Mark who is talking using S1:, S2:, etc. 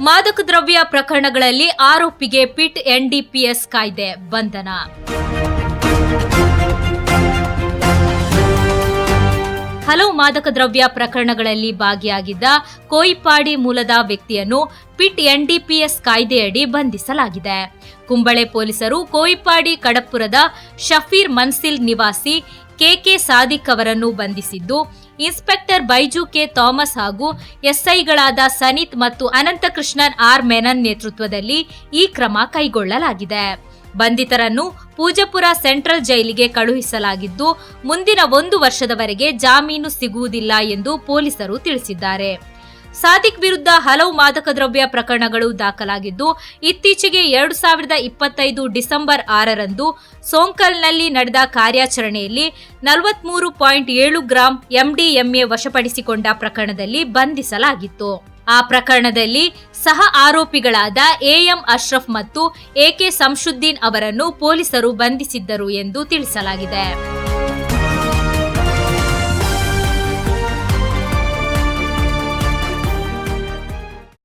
S1: ಮಾದಕ ದ್ರವ್ಯ ಪ್ರಕರಣಗಳಲ್ಲಿ ಆರೋಪಿಗೆ ಪಿಟ್ ಎನ್ಡಿಪಿಎಸ್ ಕಾಯ್ದೆ ಬಂಧನ. ಹಲವು ಮಾದಕ ದ್ರವ್ಯ ಪ್ರಕರಣಗಳಲ್ಲಿ ಭಾಗಿಯಾಗಿದ್ದ ಕೋಯಿಪಾಡಿ ಮೂಲದ ವ್ಯಕ್ತಿಯನ್ನು ಪಿಟ್ ಎನ್ಡಿಪಿಎಸ್ ಕಾಯ್ದೆಯಡಿ ಬಂಧಿಸಲಾಗಿದೆ. ಕುಂಬಳೆ ಪೊಲೀಸರು ಕೋಯಿಪಾಡಿ ಕಡಪುರದ ಶಫೀರ್ ಮನ್ಸಿಲ್ ನಿವಾಸಿ ಕೆಕೆ ಸಾದಿಕ್ ಅವರನ್ನು ಬಂಧಿಸಿದ್ದು, ಇನ್ಸ್ಪೆಕ್ಟರ್ ಬೈಜು ಕೆ ಥಾಮಸ್ ಹಾಗೂ ಎಸ್ಐಗಳಾದ ಸನೀತ್ ಮತ್ತು ಅನಂತಕೃಷ್ಣನ್ ಆರ್ ಮೆನನ್ ನೇತೃತ್ವದಲ್ಲಿ ಈ ಕ್ರಮ ಕೈಗೊಳ್ಳಲಾಗಿದೆ. ಬಂಧಿತರನ್ನು ಪೂಜಪುರ ಸೆಂಟ್ರಲ್ ಜೈಲಿಗೆ ಕಳುಹಿಸಲಾಗಿದ್ದು, ಮುಂದಿನ 1 ವರ್ಷದವರೆಗೆ ಜಾಮೀನು ಸಿಗುವುದಿಲ್ಲ ಎಂದು ಪೊಲೀಸರು ತಿಳಿಸಿದ್ದಾರೆ. ಸಾದಿಕ್ ವಿರುದ್ಧ ಹಲವು ಮಾದಕ ದ್ರವ್ಯ ಪ್ರಕರಣಗಳು ದಾಖಲಾಗಿದ್ದು, ಇತ್ತೀಚೆಗೆ 2025 ಡಿಸೆಂಬರ್ 6ರಂದು ಸೋಂಕಲ್ನಲ್ಲಿ ನಡೆದ ಕಾರ್ಯಾಚರಣೆಯಲ್ಲಿ 43.7 ಗ್ರಾಂ ಎಂಡಿಎಂಎ ವಶಪಡಿಸಿಕೊಂಡ ಪ್ರಕರಣದಲ್ಲಿ ಬಂಧಿಸಲಾಗಿತ್ತು. ಆ ಪ್ರಕರಣದಲ್ಲಿ ಸಹ ಆರೋಪಿಗಳಾದ ಎಎಂ ಅಶ್ರಫ್ ಮತ್ತು ಎಕೆ ಸಂಶುದ್ದೀನ್ ಅವರನ್ನು ಪೊಲೀಸರು ಬಂಧಿಸಿದ್ದರು ಎಂದು ತಿಳಿಸಲಾಗಿದೆ.